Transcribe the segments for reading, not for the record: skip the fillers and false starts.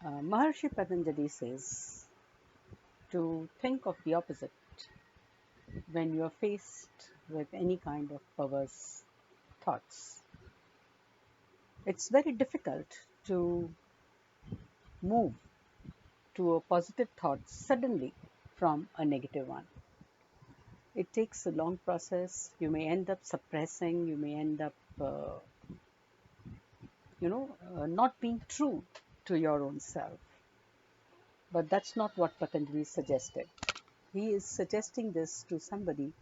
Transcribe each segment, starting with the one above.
Maharshi Patanjali says to think of the opposite when you are faced with any kind of perverse thoughts. It's very difficult to move to a positive thought suddenly from a negative one. It takes a long process. You may end up suppressing, you may end up, not being true to your own self. But that's not what Patanjali suggested. He is suggesting this to somebody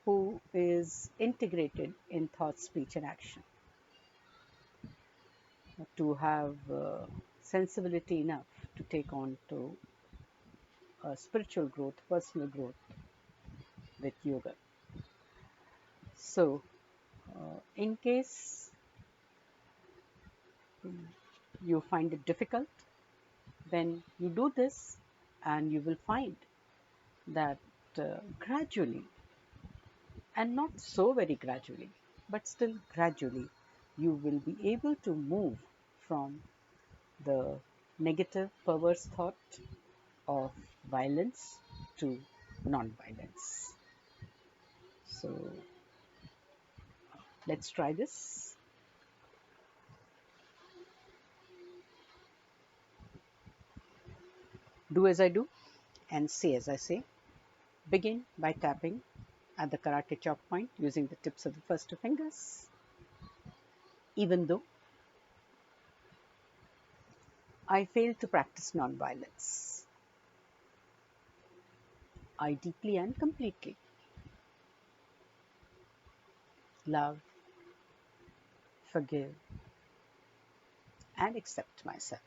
who is integrated in thought, speech, and action, to have sensibility enough to take on to spiritual growth, personal growth with yoga. So, in case you find it difficult, then you do this and you will find that gradually, and not so very gradually, but still gradually, you will be able to move from the negative, perverse thought of violence to non-violence. So let's try this. Do as I do and say as I say. Begin by tapping at the karate chop point using the tips of the first two fingers. Even though I fail to practice non-violence, I deeply and completely love, forgive, and accept myself.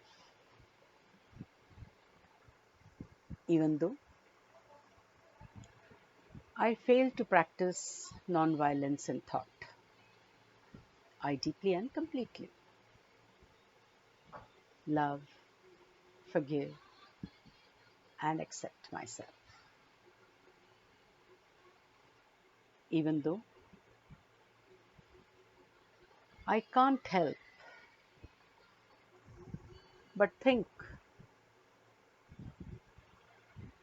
Even though I fail to practice non-violence in thought, I deeply and completely love, forgive, and accept myself. Even though I can't help but think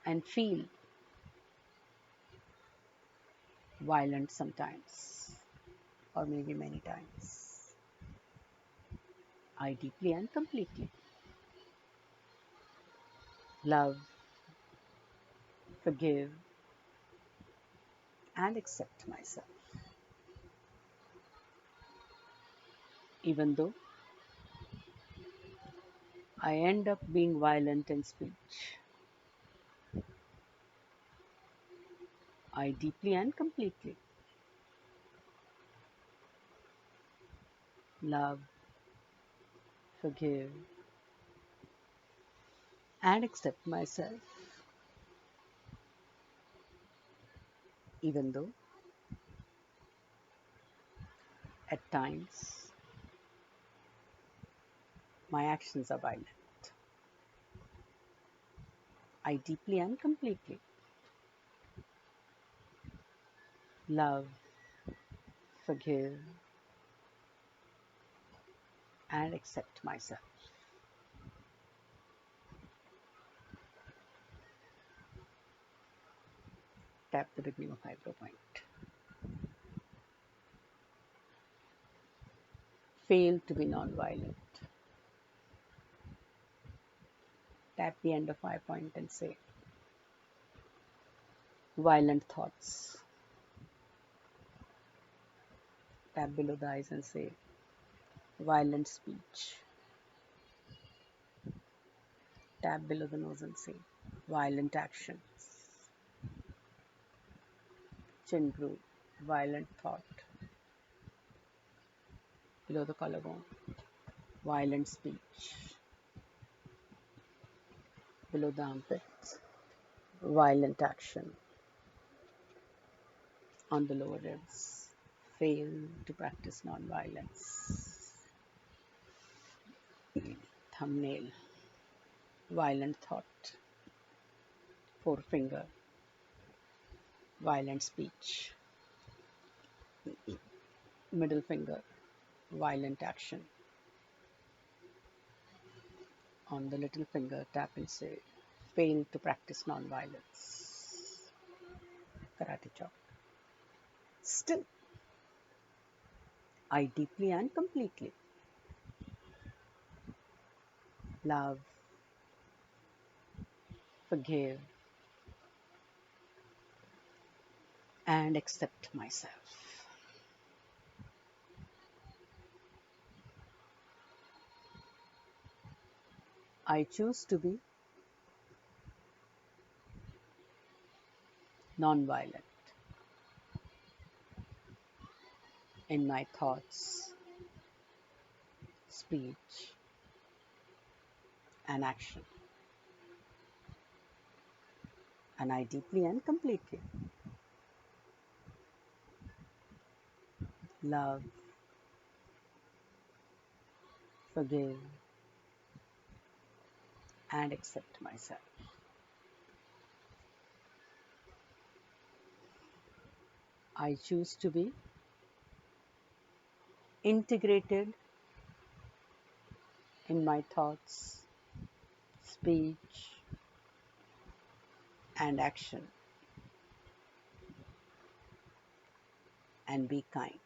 and feel violent sometimes, or maybe many times, I deeply and completely love, forgive, and accept myself. Even though I end up being violent in speech, I deeply and completely love, forgive, and accept myself. Even though at times my actions are violent, I deeply and completely love, forgive, and accept myself. Tap the beginning of eyebrow point. Fail to be non-violent. Tap the end of eye point and say, violent thoughts. Tap below the eyes and say, violent speech. Tap below the nose and say, violent actions. Chin groove, violent thought. Below the collarbone, violent speech. Below the armpits, violent action. On the lower ribs, fail to practice non-violence. Thumbnail, violent thought. Forefinger, violent speech. Middle finger, violent action. On the little finger, tap and say, fail to practice non-violence. Karate chop. Still, I deeply and completely love, forgive, and accept myself. I choose to be non-violent in my thoughts, speech, and action. And I deeply and completely love, forgive, and accept myself. I choose to be integrated in my thoughts, speech, and action, and be kind.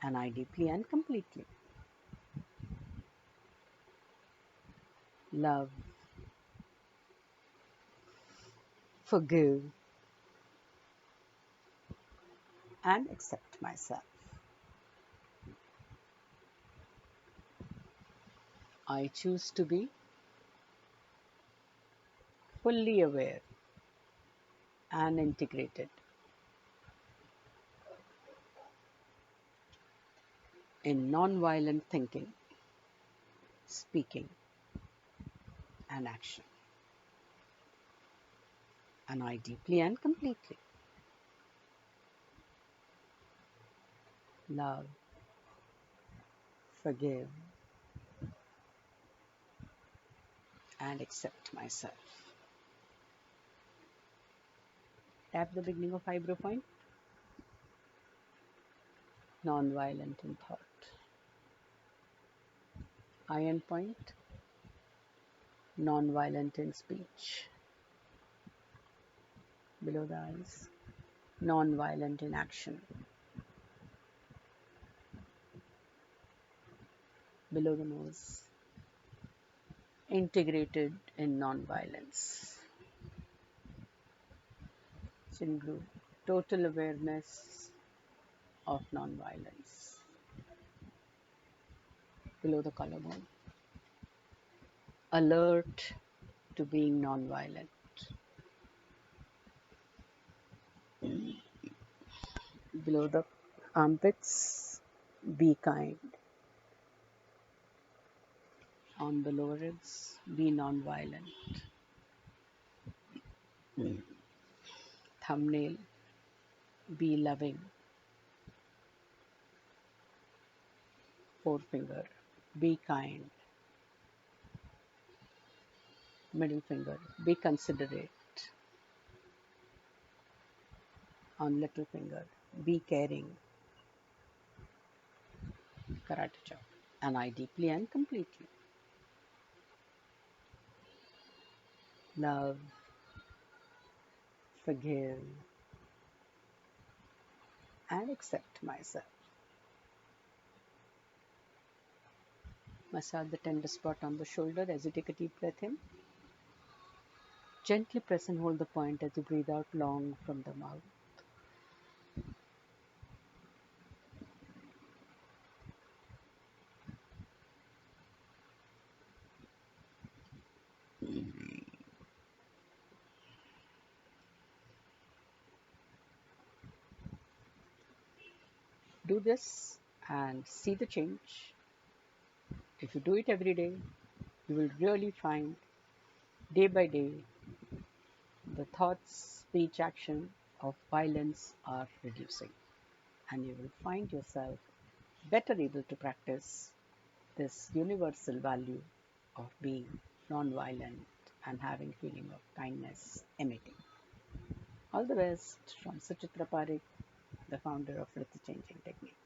And I deeply and completely love, forgive, and accept myself. I choose to be fully aware and integrated in non-violent thinking, speaking, and action. And I deeply and completely love, forgive, and accept myself. Tap the beginning of eyebrow point, non-violent in thought. Eye end point, non-violent in speech. Below the eyes, non-violent in action. Below the nose, integrated in non-violence. Chin groove, total awareness of non-violence. Below the collarbone, alert to being non-violent. Below the armpits, be kind. On the lower ribs, be non-violent. Thumbnail, be loving. Forefinger, be kind. Middle finger, be considerate. On little finger, be caring. Karate chop. And I deeply and completely love, forgive, and accept myself. Massage the tender spot on the shoulder as you take a deep breath in. Gently press and hold the point as you breathe out long from the mouth. Do this and see the change. If you do it every day, you will really find day by day the thoughts, speech, action of violence are reducing, and you will find yourself better able to practice this universal value of being non-violent and having feeling of kindness emanating. All the best from Suchitra Pareekh, the founder of Vritti Changing Technique.